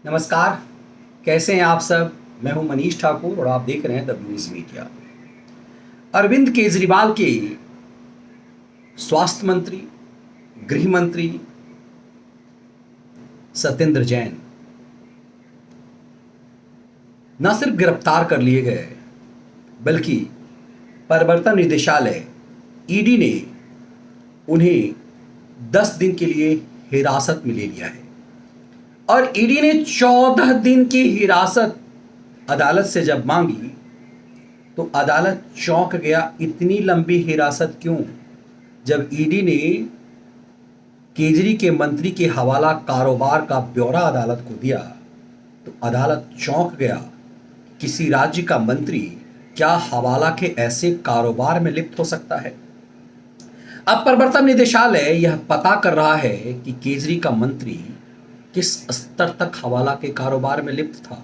नमस्कार। कैसे हैं आप सब। मैं हूं मनीष ठाकुर और आप देख रहे हैं the news media. Arvind Kejriwal के स्वास्थ्य मंत्री, गृह मंत्री सत्येंद्र जैन न सिर्फ गिरफ्तार कर लिए गए, बल्कि प्रवर्तन निदेशालय ईडी ने उन्हें 10 दिन के लिए हिरासत में ले लिया है। और ईडी ने 14 दिन की हिरासत अदालत से जब मांगी तो अदालत चौंक गया। इतनी लंबी हिरासत क्यों? जब ईडी ने केजरी के मंत्री के हवाला कारोबार का ब्यौरा अदालत को दिया तो अदालत चौंक गया। किसी राज्य का मंत्री क्या हवाला के ऐसे कारोबार में लिप्त हो सकता है? अब प्रवर्तन निदेशालय यह पता कर रहा है कि केजरी का मंत्री किस स्तर तक हवाला के कारोबार में लिप्त था।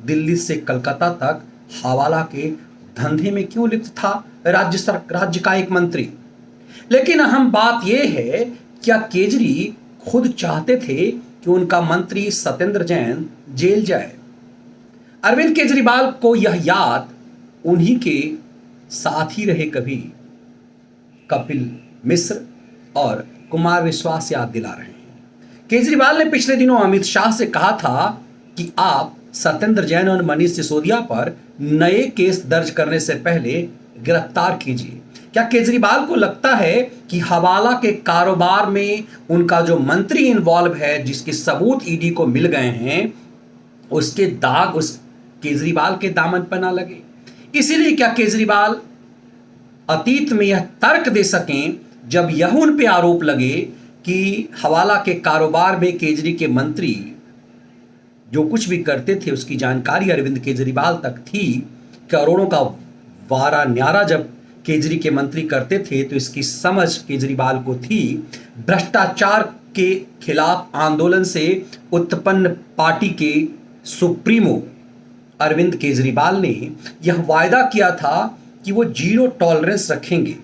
दिल्ली से कलकत्ता तक हवाला के धंधे में क्यों लिप्त था राज्य का एक मंत्री। लेकिन अहम बात यह है, क्या केजरी खुद चाहते थे कि उनका मंत्री सत्येंद्र जैन जेल जाए? अरविंद केजरीवाल को यह याद उन्हीं के साथ ही रहे कभी कपिल मिश्र और कुमार विश्वास याद दिला रहे हैं। केजरीवाल ने पिछले दिनों अमित शाह से कहा था कि आप सत्येंद्र जैन और मनीष सिसोदिया पर नए केस दर्ज करने से पहले गिरफ्तार कीजिए। क्या केजरीवाल को लगता है कि हवाला के कारोबार में उनका जो मंत्री इन्वॉल्व है, जिसके सबूत ईडी को मिल गए हैं, उसके दाग उस केजरीवाल के दामन पर ना लगे? इसीलिए क्या केजरीवाल अतीत में यह तर्क दे सकें जब यह उन पे आरोप लगे कि हवाला के कारोबार में केजरी के मंत्री जो कुछ भी करते थे उसकी जानकारी अरविंद केजरीवाल तक थी। करोड़ों का वारा न्यारा जब केजरी के मंत्री करते थे तो इसकी समझ केजरीवाल को थी। भ्रष्टाचार के खिलाफ आंदोलन से उत्पन्न पार्टी के सुप्रीमो अरविंद केजरीवाल ने यह वायदा किया था कि वो जीरो टॉलरेंस रखेंगे,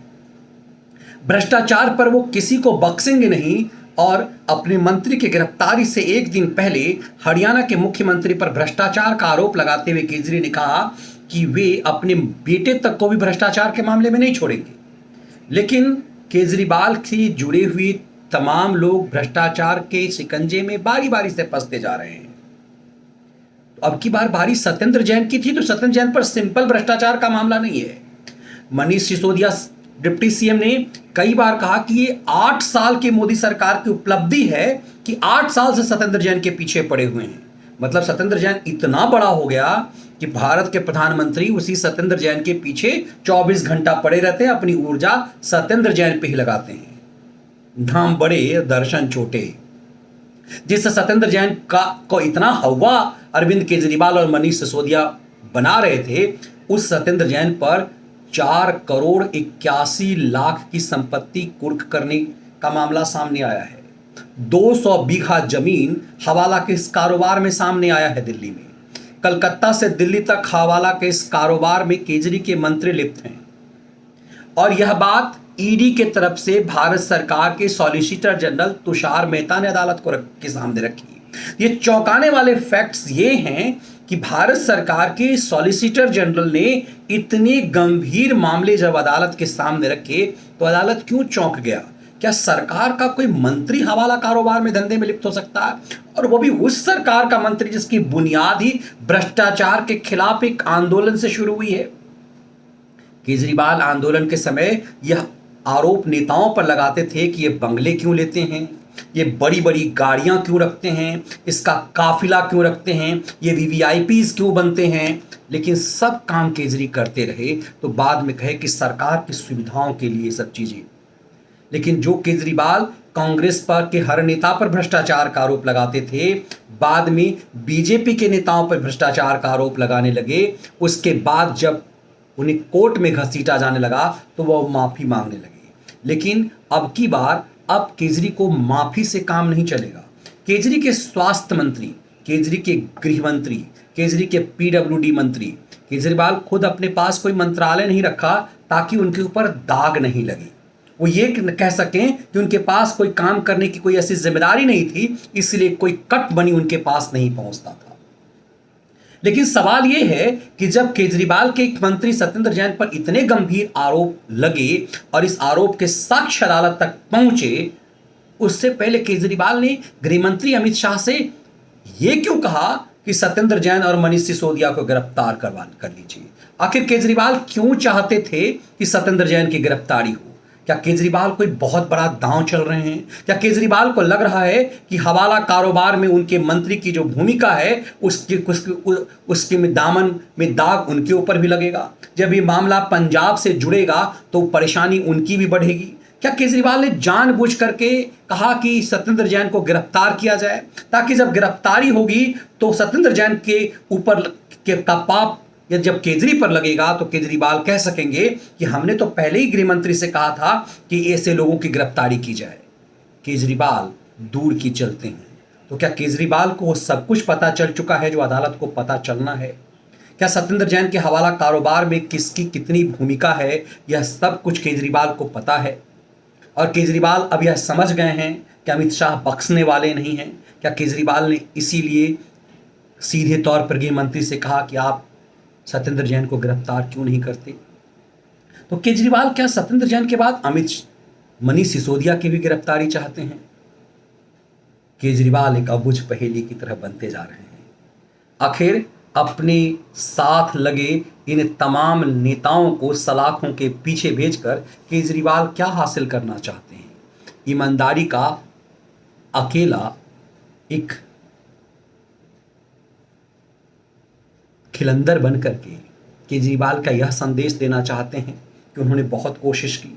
भ्रष्टाचार पर वो किसी को बख्शेंगे नहीं। और अपने मंत्री की गिरफ्तारी से एक दिन पहले हरियाणा के मुख्यमंत्री पर भ्रष्टाचार का आरोप लगाते हुए केजरी ने कहा कि वे अपने बेटे तक को भी भ्रष्टाचार के मामले में नहीं छोड़ेंगे। लेकिन केजरीवाल से जुड़े हुए तमाम लोग भ्रष्टाचार के शिकंजे में बारी बारी से फंसते जा रहे हैं। तो अब की बार बारी सत्येंद्र जैन की थी, तो सत्येंद्र जैन पर सिंपल भ्रष्टाचार का मामला नहीं है। मनीष सिसोदिया डिप्टी सीएम ने कई बार कहा कि ये 8 साल की मोदी सरकार की उपलब्धि है कि 8 साल से सत्येंद्र जैन के पीछे पड़े हुए हैं। मतलब सत्येंद्र जैन इतना बड़ा हो गया कि भारत के प्रधानमंत्री उसी सत्येंद्र जैन के पीछे 24 घंटा पड़े रहते हैं, अपनी ऊर्जा सत्येंद्र जैन पे ही लगाते हैं। धाम बड़े दर्शन छोटे। जिस सत्येंद्र जैन को इतना हवा अरविंद केजरीवाल और मनीष सिसोदिया बना रहे थे, उस सत्येंद्र जैन पर 4 करोड़ 81 लाख की संपत्ति कुर्क करने का मामला सामने आया है। 200 बीघा जमीन हवाला के इस कारोबार में सामने आया है दिल्ली में। कलकत्ता से दिल्ली तक हवाला के इस कारोबार में केजरी के मंत्री लिप्त हैं। और यह बात ईडी के तरफ से भारत सरकार के सॉलिसिटर जनरल तुषार मेहता ने अदालत के सामने रखी। ये चौंकाने वाले फैक्ट्स ये हैं कि भारत सरकार के सॉलिसिटर जनरल ने इतने गंभीर मामले जब अदालत के सामने रखे तो अदालत क्यों चौंक गया? क्या सरकार का कोई मंत्री हवाला कारोबार में धंधे में लिप्त हो सकता है? और वो भी उस सरकार का मंत्री जिसकी बुनियाद ही भ्रष्टाचार के खिलाफ एक आंदोलन से शुरू हुई है। केजरीवाल आंदोलन के समय यह आरोप नेताओं पर लगाते थे कि ये बंगले क्यों लेते हैं, ये बड़ी बड़ी गाड़ियां क्यों रखते हैं, इसका काफिला क्यों रखते हैं, ये वीवीआईपीज क्यों बनते हैं। लेकिन सब काम केजरी करते रहे तो बाद में कहे कि सरकार की सुविधाओं के लिए सब चीजें। लेकिन जो केजरीवाल कांग्रेस पर के हर नेता पर भ्रष्टाचार का आरोप लगाते थे, बाद में बीजेपी के नेताओं पर भ्रष्टाचार का आरोप लगाने लगे। उसके बाद जब उन्हें कोर्ट में घसीटा जाने लगा तो वह माफी मांगने लगे। लेकिन अब की बार अब केजरी को माफी से काम नहीं चलेगा। केजरी के स्वास्थ्य मंत्री, केजरी के गृह मंत्री, केजरी के पीडब्ल्यूडी मंत्री, केजरीवाल खुद अपने पास कोई मंत्रालय नहीं रखा ताकि उनके ऊपर दाग नहीं लगे। वो ये कह सकें कि उनके पास कोई काम करने की कोई ऐसी जिम्मेदारी नहीं थी, इसलिए कोई कट मनी उनके पास नहीं पहुंचता था। लेकिन सवाल ये है कि जब केजरीवाल के एक मंत्री सत्येंद्र जैन पर इतने गंभीर आरोप लगे और इस आरोप के साक्ष्य अदालत तक पहुंचे, उससे पहले केजरीवाल ने गृह मंत्री अमित शाह से यह क्यों कहा कि सत्येंद्र जैन और मनीष सिसोदिया को गिरफ्तार कर लीजिए? आखिर केजरीवाल क्यों चाहते थे कि सत्येंद्र जैन की गिरफ्तारी हो? क्या केजरीवाल कोई बहुत बड़ा दांव चल रहे हैं? क्या केजरीवाल को लग रहा है कि हवाला कारोबार में उनके मंत्री की जो भूमिका है उसके में दामन में दाग उनके ऊपर भी लगेगा? जब ये मामला पंजाब से जुड़ेगा तो परेशानी उनकी भी बढ़ेगी। क्या केजरीवाल ने जानबूझ करके कहा कि सत्येंद्र जैन को गिरफ्तार किया जाए, ताकि जब गिरफ्तारी होगी तो सत्येंद्र जैन के ऊपर का पाप या जब केजरी पर लगेगा तो केजरीवाल कह सकेंगे कि हमने तो पहले ही गृह मंत्री से कहा था कि ऐसे लोगों की गिरफ्तारी की जाए। केजरीवाल दूर की चलते हैं, तो क्या केजरीवाल को वो सब कुछ पता चल चुका है जो अदालत को पता चलना है? क्या सत्येंद्र जैन के हवाला कारोबार में किसकी कितनी भूमिका है, यह सब कुछ केजरीवाल को पता है? और केजरीवाल अब यह समझ गए हैं कि अमित शाह बख्शने वाले नहीं हैं। क्या केजरीवाल ने इसीलिए सीधे तौर पर गृह मंत्री से कहा कि आप सत्येंद्र जैन को गिरफ्तार क्यों नहीं करते? तो केजरीवाल क्या सत्येंद्र जैन के बाद मनीष सिसोदिया की भी गिरफ्तारी चाहते हैं? केजरीवाल एक अबुझ पहेली की तरह बनते जा रहे हैं। आखिर अपने साथ लगे इन तमाम नेताओं को सलाखों के पीछे भेजकर केजरीवाल क्या हासिल करना चाहते हैं? ईमानदारी का अकेला एक खिलंदर बन करके केजरीवाल का यह संदेश देना चाहते हैं कि उन्होंने बहुत कोशिश की।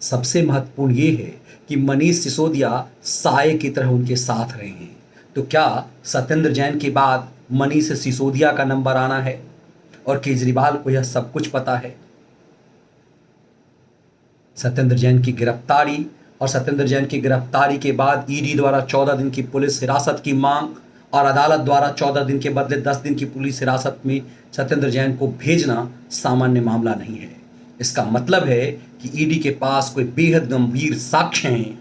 सबसे महत्वपूर्ण ये है कि मनीष सिसोदिया साये की तरह उनके साथ रहे हैं। तो क्या सत्येंद्र जैन के बाद मनीष सिसोदिया का नंबर आना है? और केजरीवाल को यह सब कुछ पता है। सत्येंद्र जैन की गिरफ्तारी और सत्येंद्र जैन की गिरफ्तारी के बाद ईडी द्वारा 14 दिन की पुलिस हिरासत की मांग और अदालत द्वारा 14 दिन के बदले 10 दिन की पुलिस हिरासत में सत्येंद्र जैन को भेजना सामान्य मामला नहीं है। इसका मतलब है कि ईडी के पास कोई बेहद गंभीर साक्ष्य हैं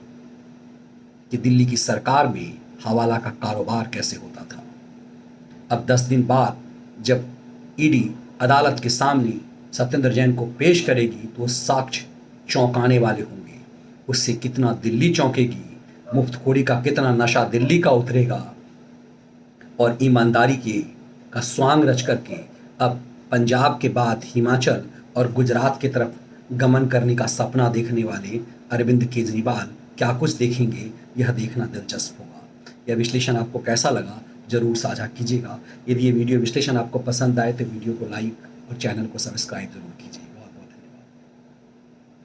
कि दिल्ली की सरकार में हवाला का कारोबार कैसे होता था। अब 10 दिन बाद जब ईडी अदालत के सामने सत्येंद्र जैन को पेश करेगी तो साक्ष्य चौंकाने वाले होंगे। उससे कितना दिल्ली चौंकेगी, मुफ्तखोरी का कितना नशा दिल्ली का उतरेगा और ईमानदारी का स्वांग रच करके अब पंजाब के बाद हिमाचल और गुजरात की तरफ गमन करने का सपना देखने वाले अरविंद केजरीवाल क्या कुछ देखेंगे, यह देखना दिलचस्प होगा। यह विश्लेषण आपको कैसा लगा जरूर साझा कीजिएगा। यदि ये वीडियो विश्लेषण आपको पसंद आए तो वीडियो को लाइक और चैनल को सब्सक्राइब जरूर कीजिए।